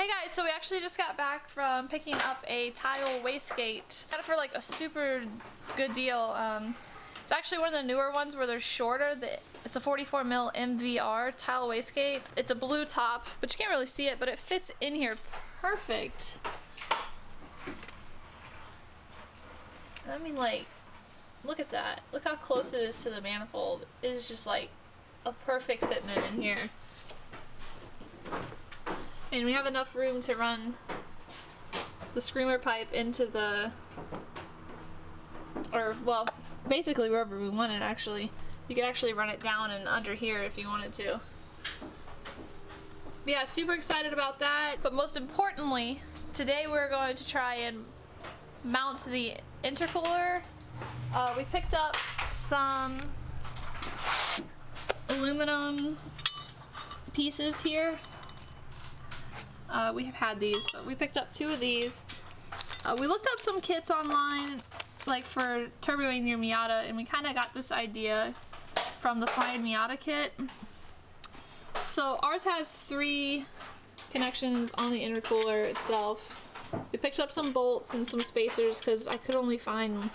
Hey guys, so we actually just got back from picking up a tile wastegate. Got it for like a super good deal. It's actually one of the newer ones where they're shorter. It's a 44mm MVR tile wastegate. It's a blue top, but you can't really see it, but it fits in here perfect. I mean, like, look at that. Look how close it is to the manifold. It is just like a perfect fitment in here. And we have enough room to run the screamer pipe into the, or well, basically wherever we want it actually. You could actually run it down and under here if you wanted to. But yeah, super excited about that. But most importantly, today we're going to try and mount the intercooler. We picked up some aluminum pieces here. We have had these, but we picked up 2 of these. We looked up some kits online, like for turboing your Miata, and we kind of got this idea from the Flyin Miata Kit. So ours has 3 connections on the intercooler itself. We picked up some bolts and some spacers because I could only find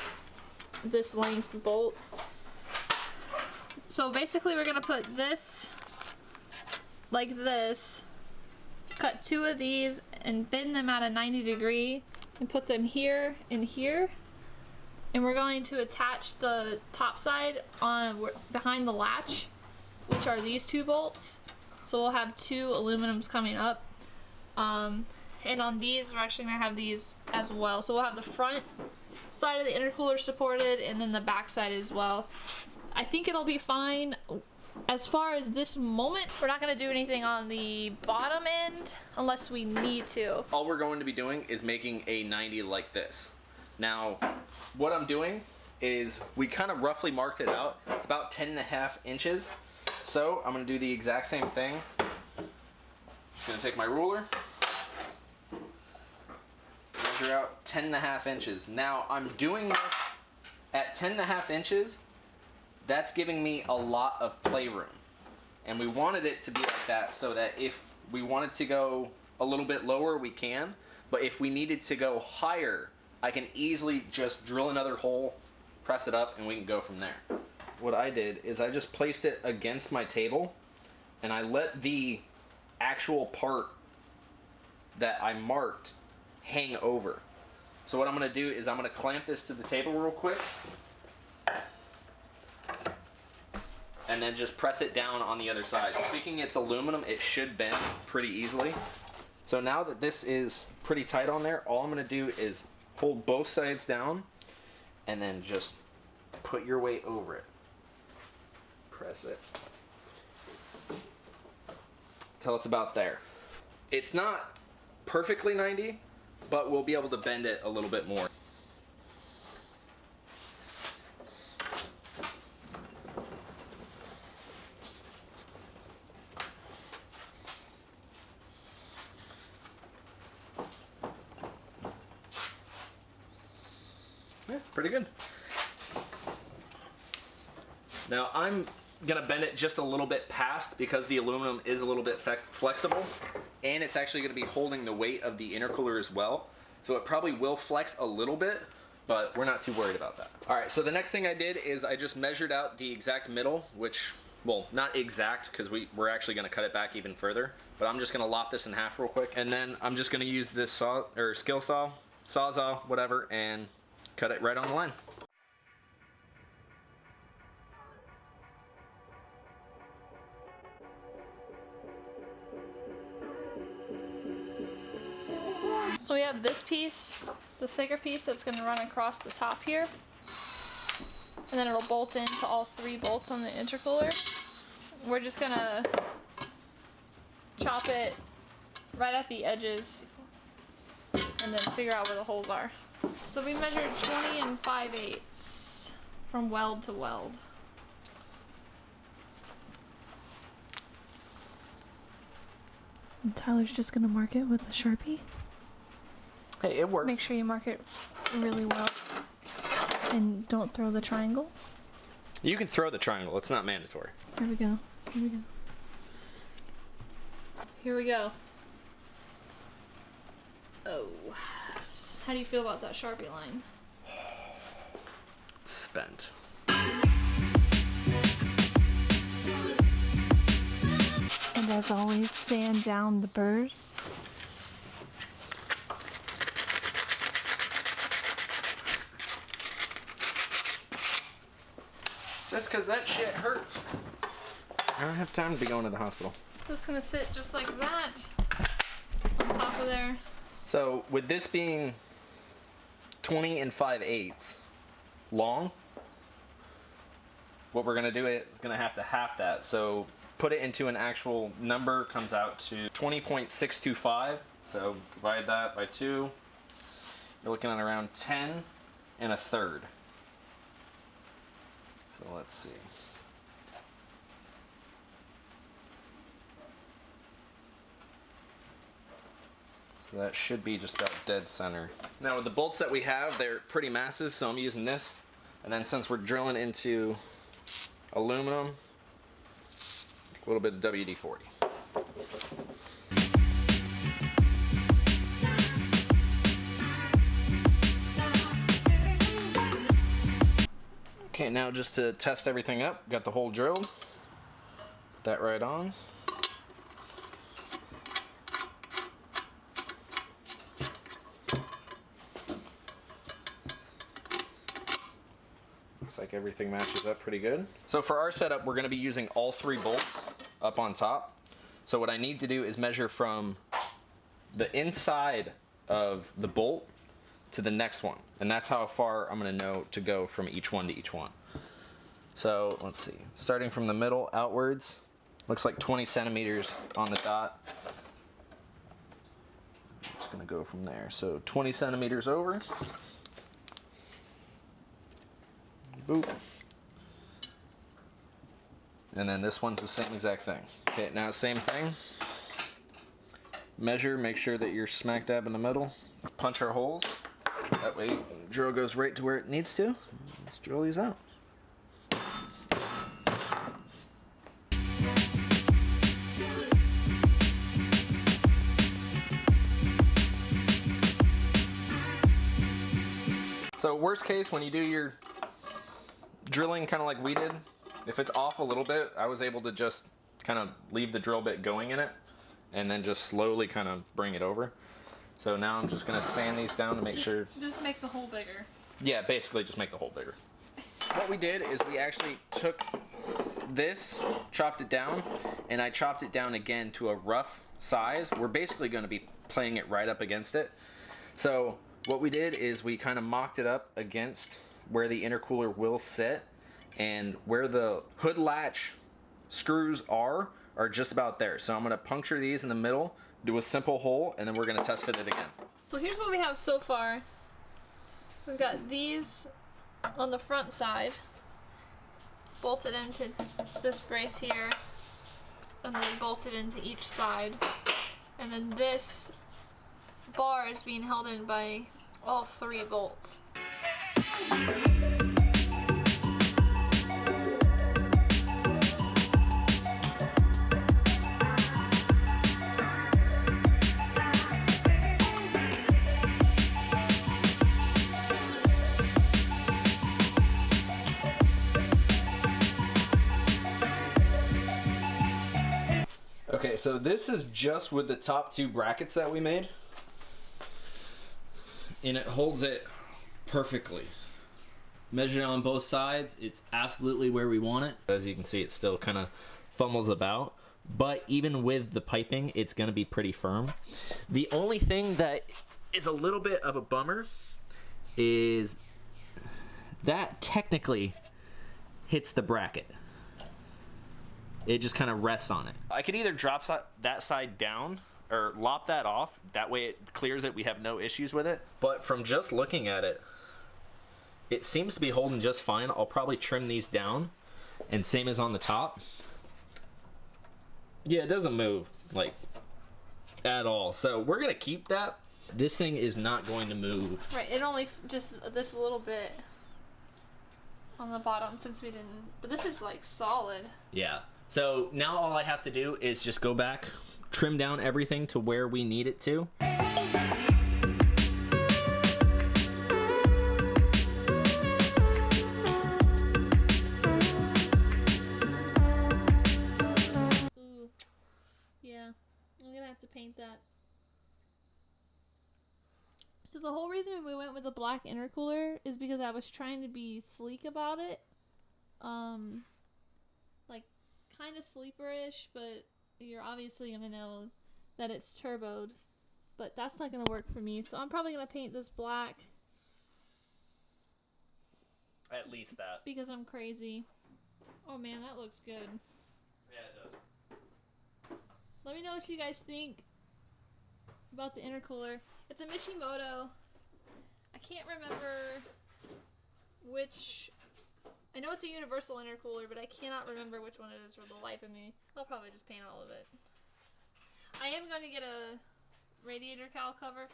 this length bolt. So basically we're gonna put this like this, cut 2 of these and bend them at a 90 degree and put them here and here. And we're going to attach the top side on behind the latch, which are these 2 bolts. So we'll have 2 aluminums coming up. And on these, we're actually gonna have these as well. So we'll have the front side of the intercooler supported and then the back side as well. I think it'll be fine. As far as this moment, we're not gonna do anything on the bottom end unless we need to. All we're going to be doing is making a 90 like this. Now, what I'm doing is we kind of roughly marked it out. It's about 10.5 inches. So I'm gonna do the exact same thing. Just gonna take my ruler, measure out 10.5 inches. Now I'm doing this at 10.5 inches. That's giving me a lot of playroom. And we wanted it to be like that so that if we wanted to go a little bit lower, we can. But if we needed to go higher, I can easily just drill another hole, press it up, and we can go from there. What I did is I just placed it against my table and I let the actual part that I marked hang over. So what I'm gonna do is I'm gonna clamp this to the table real quick and then just press it down on the other side. Speaking it's aluminum, it should bend pretty easily. So now that this is pretty tight on there, all I'm gonna do is hold both sides down and then just put your weight over it. Press it till it's about there. It's not perfectly 90, but we'll be able to bend it a little bit more. Yeah, pretty good. Now I'm gonna bend it just a little bit past because the aluminum is a little bit flexible, and it's actually gonna be holding the weight of the intercooler as well. So it probably will flex a little bit, but we're not too worried about that. All right, so the next thing I did is I just measured out the exact middle, which, well, not exact because we're actually gonna cut it back even further, but I'm just gonna lop this in half real quick. And then I'm just gonna use this saw, or skill saw, sawzall, whatever, and cut it right on the line. So we have this piece, the thicker piece that's gonna run across the top here. And then it'll bolt into all 3 bolts on the intercooler. We're just gonna chop it right at the edges and then figure out where the holes are. So we measured 20 5/8 from weld to weld. And Tyler's just gonna mark it with a Sharpie. Hey, it works. Make sure you mark it really well. And don't throw the triangle. You can throw the triangle, it's not mandatory. Here we go. Here we go. Here we go. Oh. How do you feel about that Sharpie line? Spent. And as always, sand down the burrs. Just because that shit hurts. I don't have time to be going to the hospital. Just gonna sit just like that on top of there. So with this being 20 and 5/8 long, what we're gonna do is gonna have to half that. So put it into an actual number, comes out to 20.625. So divide that by 2. You're looking at around 10 1/3. So let's see. So that should be just about dead center. Now with the bolts that we have, they're pretty massive, so I'm using this. And then since we're drilling into aluminum, a little bit of WD-40. Okay, now just to test everything up, got the hole drilled. Put that right on. Looks like everything matches up pretty good. So for our setup, we're going to be using all 3 bolts up on top. So what I need to do is measure from the inside of the bolt to the next one, and that's how far I'm going to know to go from each one to each one. So let's see, starting from the middle outwards, looks like 20 centimeters on the dot. I'm just going to go from there. So 20 centimeters over. Boop. And then this one's the same exact thing. Okay, now same thing. Measure, make sure that you're smack dab in the middle. Punch our holes. That way the drill goes right to where it needs to. Let's drill these out. So worst case, when you do your drilling kind of like we did, if it's off a little bit, I was able to just kind of leave the drill bit going in it and then just slowly kind of bring it over. So now I'm just going to sand these down to make sure. Just make the hole bigger. Yeah, basically just make the hole bigger. What we did is we actually took this, chopped it down, and I chopped it down again to a rough size. We're basically going to be playing it right up against it. So what we did is we kind of mocked it up against where the intercooler will sit, and where the hood latch screws are just about there. So I'm going to puncture these in the middle, do a simple hole, and then we're going to test fit it again. So here's what we have so far. We've got these on the front side, bolted into this brace here, and then bolted into each side. And then this bar is being held in by all 3 bolts. Okay, so this is just with the top 2 brackets that we made, and it holds it perfectly. Measured on both sides, it's absolutely where we want it. As you can see, it still kind of fumbles about, but even with the piping, it's going to be pretty firm. The only thing that is a little bit of a bummer is that technically hits the bracket. It just kind of rests on it. I could either drop that side down or lop that off. That way it clears it. We have no issues with it. But from just looking at it, it seems to be holding just fine. I'll probably trim these down, and same as on the top. Yeah, it doesn't move like at all. So we're gonna keep that. This thing is not going to move. Right, it only just this little bit on the bottom since we didn't, but this is like solid. Yeah. So now all I have to do is just go back, trim down everything to where we need it to. So the whole reason we went with the black intercooler is because I was trying to be sleek about it. Like kind of sleeperish, but you're obviously gonna know that it's turboed. But that's not gonna work for me, so I'm probably gonna paint this black. At least that. Because I'm crazy. Oh man, that looks good. Yeah, it does. Let me know what you guys think about the intercooler. It's a Mishimoto. I can't remember which... I know it's a universal intercooler, but I cannot remember which one it is for the life of me. I'll probably just paint all of it. I am going to get a radiator cowl cover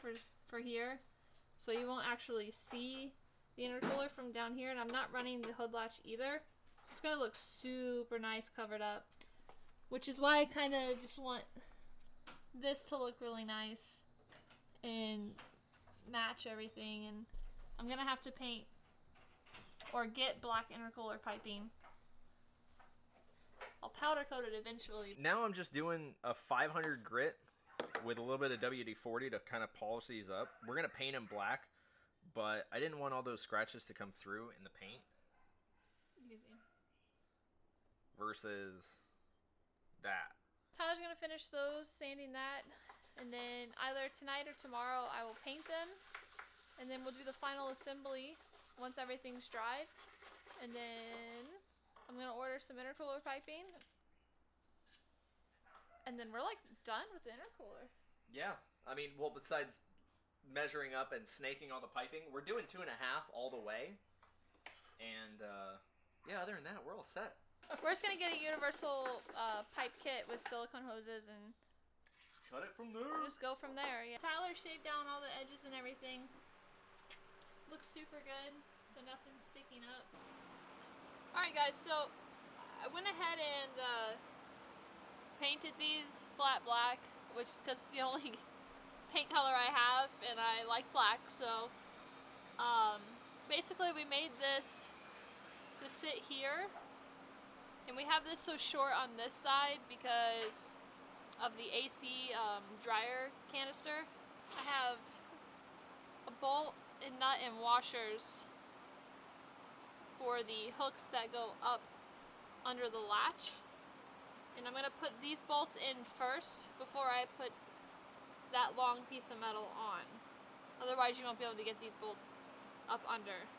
for here, so you won't actually see the intercooler from down here, and I'm not running the hood latch either. It's going to look super nice covered up, which is why I kind of just want this to look really nice and match everything. And I'm going to have to paint or get black intercooler piping. I'll powder coat it eventually. Now I'm just doing a 500 grit with a little bit of WD-40 to kind of polish these up. We're going to paint them black, but I didn't want all those scratches to come through in the paint. Easy. Versus that. Tyler's going to finish those, sanding that, and then either tonight or tomorrow I will paint them, and then we'll do the final assembly once everything's dried, and then I'm going to order some intercooler piping, and then we're like done with the intercooler. Yeah, I mean, well, besides measuring up and snaking all the piping, we're doing 2.5 all the way, and yeah, other than that, we're all set. We're just going to get a universal pipe kit with silicone hoses and cut it from there. We'll just go from there. Yeah. Tyler shaved down all the edges and everything. Looks super good, so nothing's sticking up. Alright guys, so I went ahead and painted these flat black, which is because it's the only paint color I have, and I like black, so basically we made this to sit here, and we have this so short on this side because of the AC dryer canister. I have a bolt and nut and washers for the hooks that go up under the latch, and I'm going to put these bolts in first before I put that long piece of metal on. Otherwise you won't be able to get these bolts up under.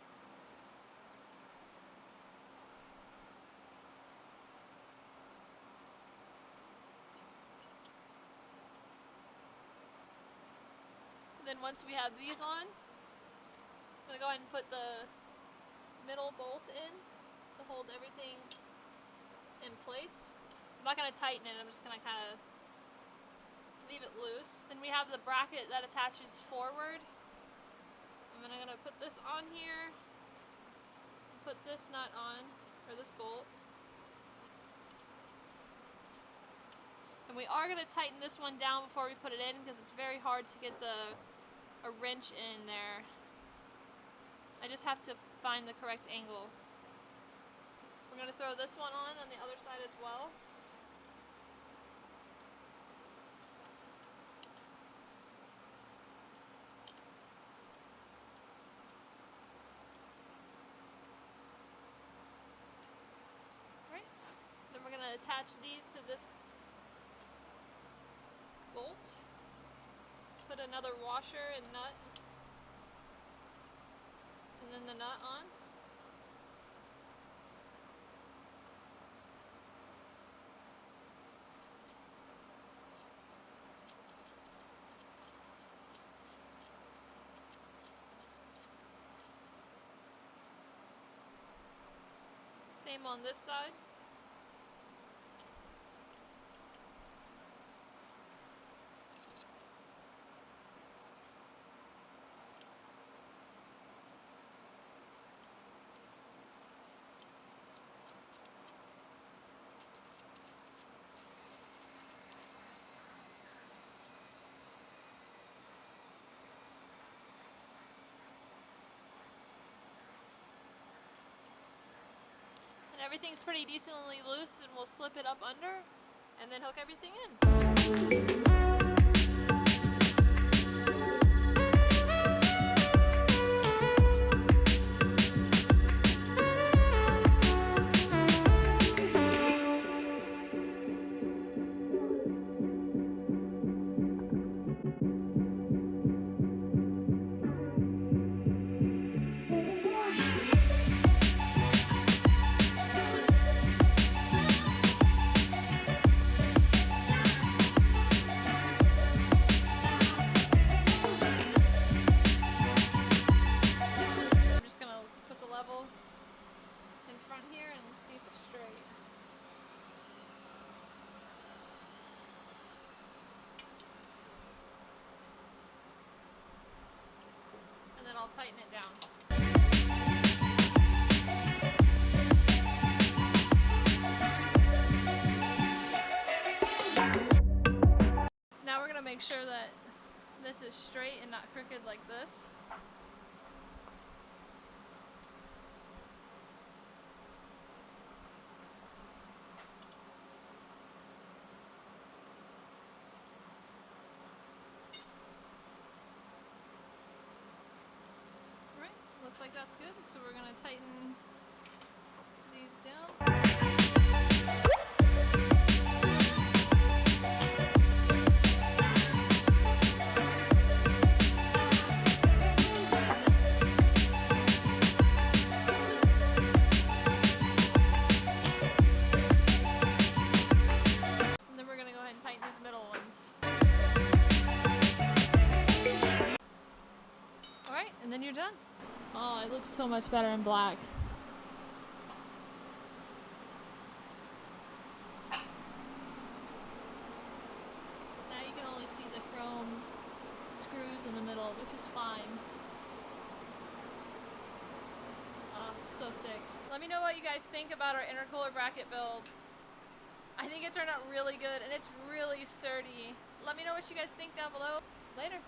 Then once we have these on, I'm going to go ahead and put the middle bolt in to hold everything in place. I'm not going to tighten it, I'm just going to kind of leave it loose. Then we have the bracket that attaches forward. I'm going to put this on here, put this nut on, or this bolt. And we are going to tighten this one down before we put it in because it's very hard to get a wrench in there. I just have to find the correct angle. We're going to throw this one on the other side as well. Alright, then we're going to attach these to this bolt. Put another washer and nut, and then the nut on. Same on this side. Everything's pretty decently loose, and we'll slip it up under and then hook everything in. I'll tighten it down. Now we're gonna make sure that this is straight and not crooked like this. Alright, looks like that's good. So we're gonna tighten these down. And then you're done. Oh, it looks so much better in black. Now you can only see the chrome screws in the middle, which is fine. Oh, so sick. Let me know what you guys think about our intercooler bracket build. I think it turned out really good and it's really sturdy. Let me know what you guys think down below. Later.